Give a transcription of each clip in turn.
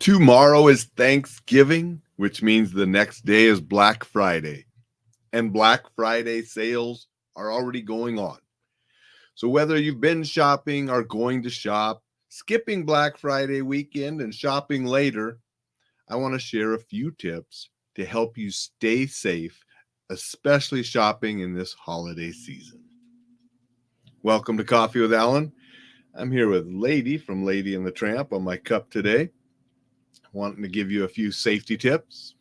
Tomorrow is Thanksgiving, which means the next day is Black Friday. And Black Friday sales are already going on. So whether you've been shopping or going to shop, skipping Black Friday weekend and shopping later, I want to share a few tips to help you stay safe, especially shopping in this holiday season. Welcome to Coffee with Alain. I'm here with Lady from Lady and the Tramp on my cup today. Wanting to give you a few safety tips.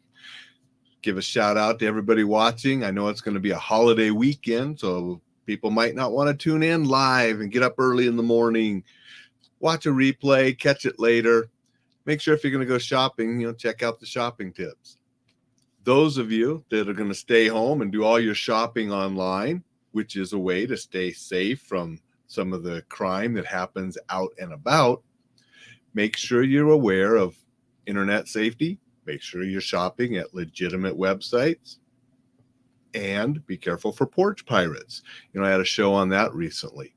Give a shout out to everybody watching. I know it's going to be a holiday weekend, so people might not want to tune in live and get up early in the morning, watch a replay, catch it later. Make sure if you're going to go shopping, check out the shopping tips. Those of you that are going to stay home and do all your shopping online, which is a way to stay safe from some of the crime that happens out and about, make sure you're aware of internet safety. Make sure you're shopping at legitimate websites, and be careful for porch pirates. I had a show on that recently.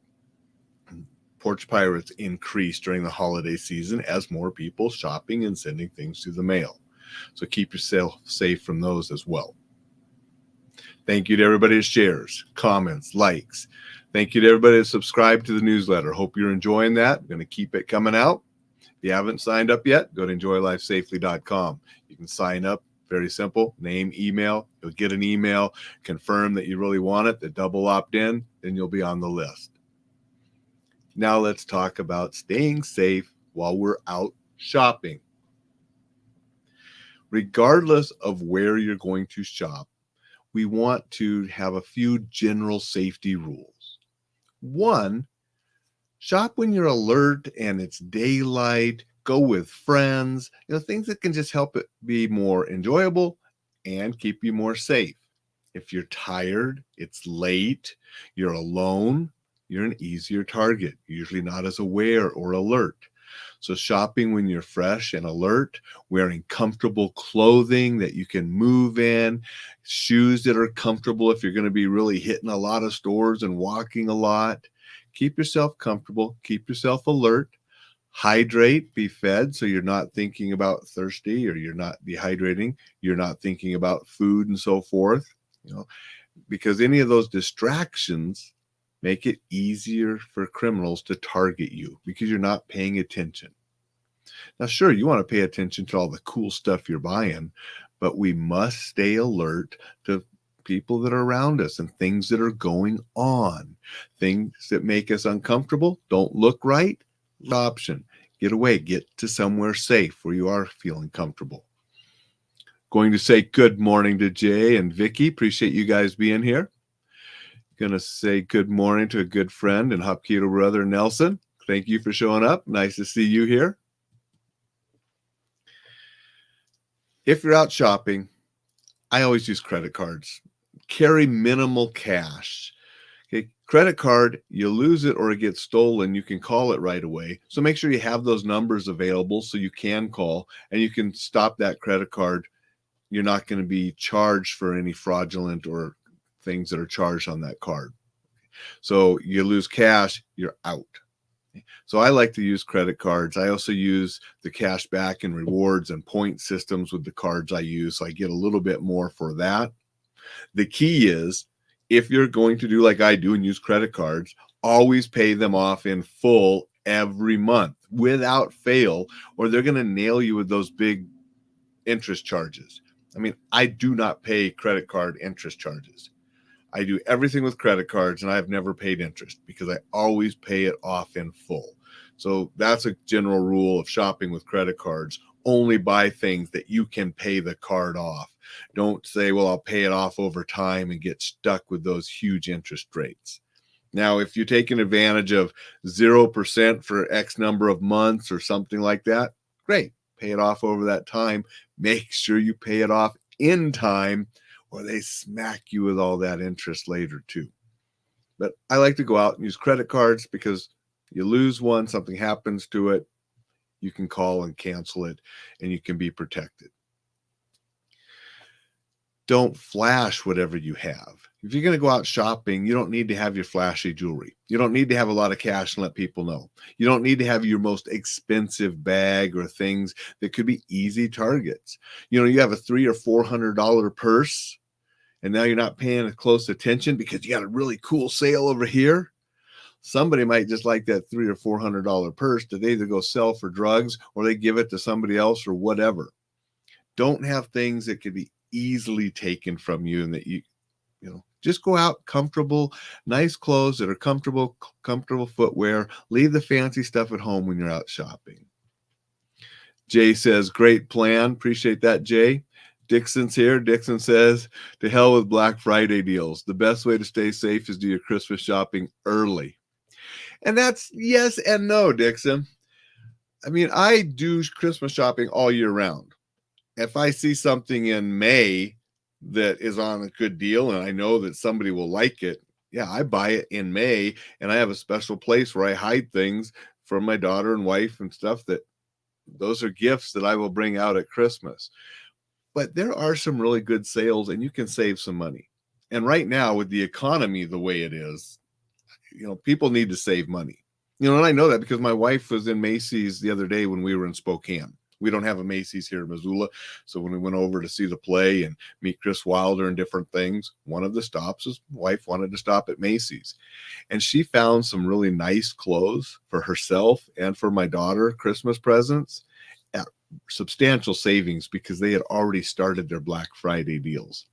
Porch pirates increase during the holiday season as more people shopping and sending things through the mail. So keep yourself safe from those as well. Thank you to everybody that shares, comments, likes. Thank you to everybody that subscribed to the newsletter. Hope you're enjoying that. I'm going to keep it coming out. If you haven't signed up yet, go to enjoylifesafely.com. You can sign up. Very simple. Name, email. You'll get an email. Confirm that you really want it. The double opt-in. Then you'll be on the list. Now let's talk about staying safe while we're out shopping. Regardless of where you're going to shop, we want to have a few general safety rules. One, shop when you're alert and it's daylight. Go with friends, things that can just help it be more enjoyable and keep you more safe. If you're tired, it's late, you're alone, you're an easier target, usually not as aware or alert. So shopping when you're fresh and alert, wearing comfortable clothing that you can move in, shoes that are comfortable if you're going to be really hitting a lot of stores and walking a lot. Keep yourself comfortable, keep yourself alert, hydrate, be fed so you're not thinking about thirsty or you're not dehydrating, you're not thinking about food and so forth, because any of those distractions make it easier for criminals to target you because you're not paying attention. Now, sure, you want to pay attention to all the cool stuff you're buying, but we must stay alert to people that are around us and things that are going on. Things that make us uncomfortable, don't look right, option. Get away, get to somewhere safe where you are feeling comfortable. Going to say good morning to Jay and Vicky. Appreciate you guys being here. Going to say good morning to a good friend and Hopketo brother, Nelson. Thank you for showing up. Nice to see you here. If you're out shopping, I always use credit cards. Carry minimal cash. Okay, credit card, you lose it or it gets stolen, you can call it right away. So make sure you have those numbers available so you can call and you can stop that credit card. You're not going to be charged for any fraudulent or things that are charged on that card. So you lose cash, you're out. So I like to use credit cards. I also use the cash back and rewards and point systems with the cards I use. So I get a little bit more for that. The key is, if you're going to do like I do and use credit cards, always pay them off in full every month without fail, or they're going to nail you with those big interest charges. I do not pay credit card interest charges. I do everything with credit cards and I've never paid interest because I always pay it off in full. So that's a general rule of shopping with credit cards. Only buy things that you can pay the card off. Don't say, well, I'll pay it off over time and get stuck with those huge interest rates. Now, if you're taking advantage of 0% for X number of months or something like that, great. Pay it off over that time. Make sure you pay it off in time or they smack you with all that interest later too. But I like to go out and use credit cards because you lose one, something happens to it, you can call and cancel it and you can be protected. Don't flash whatever you have. If you're going to go out shopping, you don't need to have your flashy jewelry. You don't need to have a lot of cash and let people know. You don't need to have your most expensive bag or things that could be easy targets. You have a $300 or $400 purse, and now you're not paying close attention because you got a really cool sale over here. Somebody might just like that $300 or $400 purse that they either go sell for drugs or they give it to somebody else or whatever. Don't have things that could be easily taken from you, and that you just go out comfortable, nice clothes that are comfortable footwear. Leave the fancy stuff at home when you're out shopping. Jay says, great plan. Appreciate that, Jay. Dixon's here. Dixon says, to hell with Black Friday deals. The best way to stay safe is do your Christmas shopping early. And that's yes and no, Dixon. I mean, I do Christmas shopping all year round. If I see something in May that is on a good deal and I know that somebody will like it, yeah, I buy it in May, and I have a special place where I hide things from my daughter and wife and stuff, that those are gifts that I will bring out at Christmas. But there are some really good sales and you can save some money. And right now, with the economy the way it is, people need to save money. And I know that because my wife was in Macy's the other day when we were in Spokane. We don't have a Macy's here in Missoula. So when we went over to see the play and meet Chris Wilder and different things, one of the stops was wife wanted to stop at Macy's. And she found some really nice clothes for herself and for my daughter, Christmas presents, at substantial savings because they had already started their Black Friday deals.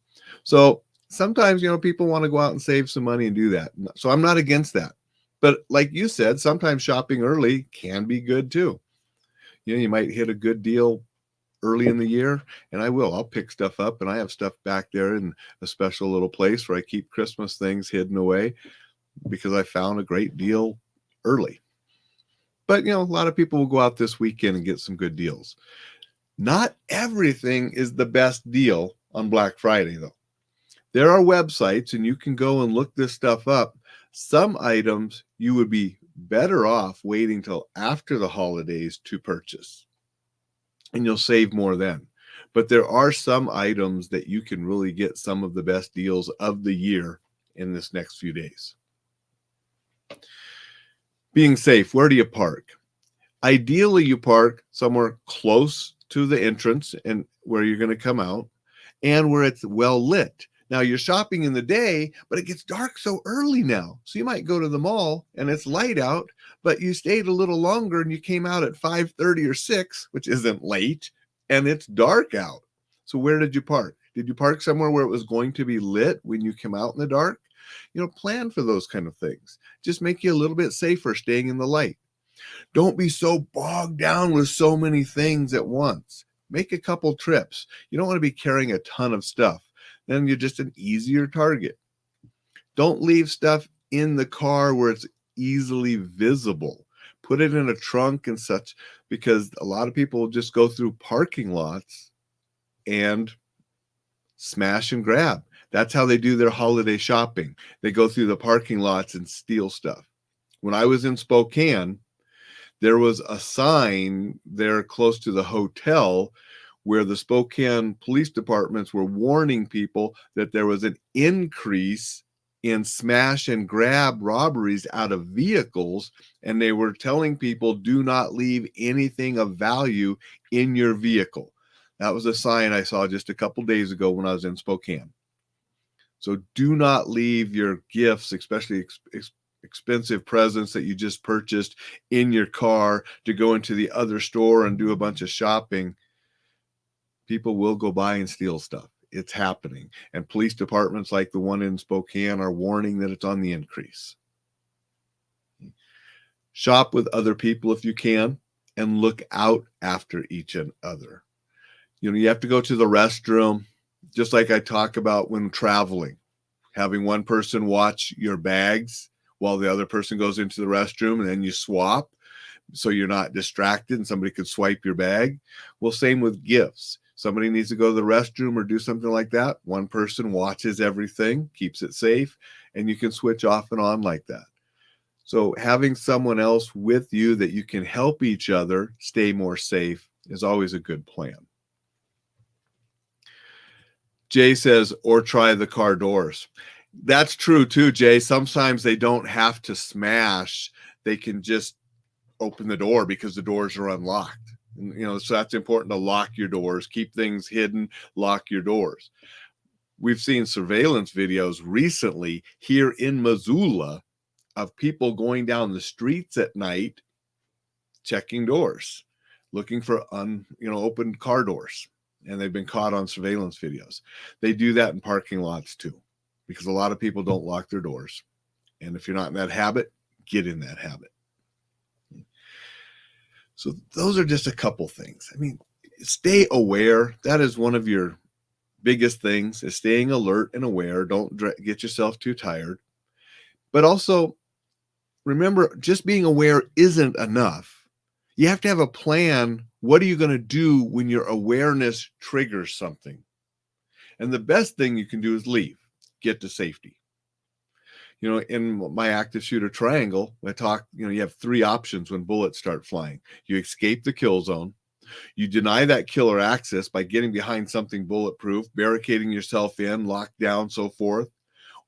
So sometimes, people want to go out and save some money and do that. So I'm not against that. But like you said, sometimes shopping early can be good too. You might hit a good deal early in the year, and I'll pick stuff up, and I have stuff back there in a special little place where I keep Christmas things hidden away because I found a great deal early. But, a lot of people will go out this weekend and get some good deals. Not everything is the best deal on Black Friday, though. There are websites, and you can go and look this stuff up. Some items you would be better off waiting till after the holidays to purchase, and you'll save more then. But there are some items that you can really get some of the best deals of the year in this next few days. Being safe, where do you park? Ideally, you park somewhere close to the entrance and where you're going to come out, and where it's well lit. Now, you're shopping in the day, but it gets dark so early now. So you might go to the mall and it's light out, but you stayed a little longer and you came out at 5:30 or 6, which isn't late, and it's dark out. So where did you park? Did you park somewhere where it was going to be lit when you come out in the dark? Plan for those kind of things. Just make you a little bit safer staying in the light. Don't be so bogged down with so many things at once. Make a couple trips. You don't want to be carrying a ton of stuff. Then you're just an easier target. Don't leave stuff in the car where it's easily visible. Put it in a trunk and such, because a lot of people just go through parking lots and smash and grab. That's how they do their holiday shopping. They go through the parking lots and steal stuff. When I was in Spokane, there was a sign there close to the hotel where the Spokane police departments were warning people that there was an increase in smash and grab robberies out of vehicles, and they were telling people, do not leave anything of value in your vehicle. That was a sign I saw just a couple days ago when I was in Spokane. So do not leave your gifts, especially expensive presents that you just purchased, in your car to go into the other store and do a bunch of shopping. People will go by and steal stuff. It's happening. And police departments like the one in Spokane are warning that it's on the increase. Shop with other people if you can, and look out after each other. You have to go to the restroom, just like I talk about when traveling, having one person watch your bags while the other person goes into the restroom, and then you swap so you're not distracted and somebody could swipe your bag. Well, same with gifts. Somebody needs to go to the restroom or do something like that. One person watches everything, keeps it safe, and you can switch off and on like that. So having someone else with you that you can help each other stay more safe is always a good plan. Jay says, or try the car doors. That's true too, Jay. Sometimes they don't have to smash. They can just open the door because the doors are unlocked. And, so that's important to lock your doors, keep things hidden, lock your doors. We've seen surveillance videos recently here in Missoula of people going down the streets at night, checking doors, looking for opened car doors. And they've been caught on surveillance videos. They do that in parking lots too, because a lot of people don't lock their doors. And if you're not in that habit, get in that habit. So those are just a couple things. I mean, stay aware. That is one of your biggest things, is staying alert and aware. Don't get yourself too tired. But also remember, just being aware isn't enough. You have to have a plan. What are you going to do when your awareness triggers something? And the best thing you can do is leave, get to safety. In my active shooter triangle, I talk, you have 3 options when bullets start flying. You escape the kill zone. You deny that killer access by getting behind something bulletproof, barricading yourself in, locked down, so forth.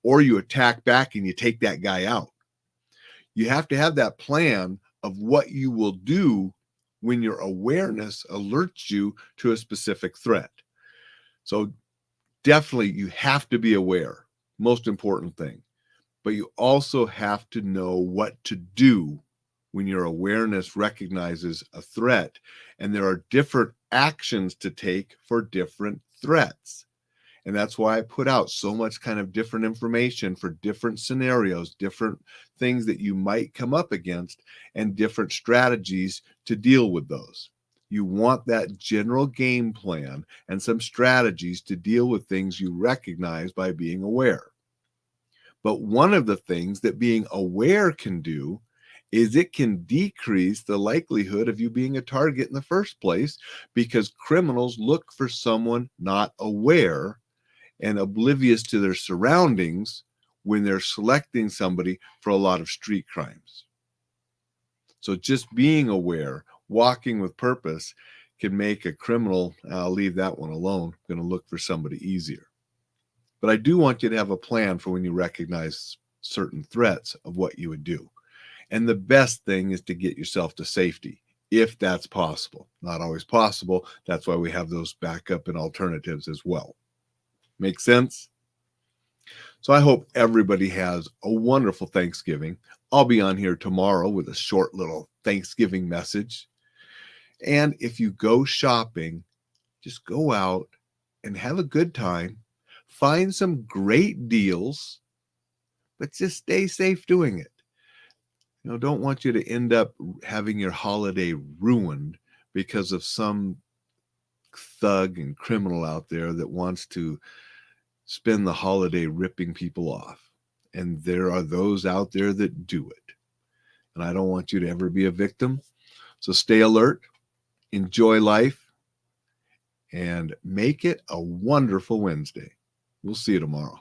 Or you attack back and you take that guy out. You have to have that plan of what you will do when your awareness alerts you to a specific threat. So definitely you have to be aware, most important thing. But you also have to know what to do when your awareness recognizes a threat. And there are different actions to take for different threats. And that's why I put out so much kind of different information for different scenarios, different things that you might come up against, and different strategies to deal with those. You want that general game plan and some strategies to deal with things you recognize by being aware. But one of the things that being aware can do is it can decrease the likelihood of you being a target in the first place, because criminals look for someone not aware and oblivious to their surroundings when they're selecting somebody for a lot of street crimes. So just being aware, walking with purpose, can make a criminal, I'll leave that one alone, going to look for somebody easier. But I do want you to have a plan for when you recognize certain threats of what you would do. And the best thing is to get yourself to safety, if that's possible. Not always possible. That's why we have those backup and alternatives as well. Make sense? So I hope everybody has a wonderful Thanksgiving. I'll be on here tomorrow with a short little Thanksgiving message. And if you go shopping, just go out and have a good time. Find some great deals, but just stay safe doing it. Don't want you to end up having your holiday ruined because of some thug and criminal out there that wants to spend the holiday ripping people off. And there are those out there that do it. And I don't want you to ever be a victim. So stay alert, enjoy life, and make it a wonderful Wednesday. We'll see you tomorrow.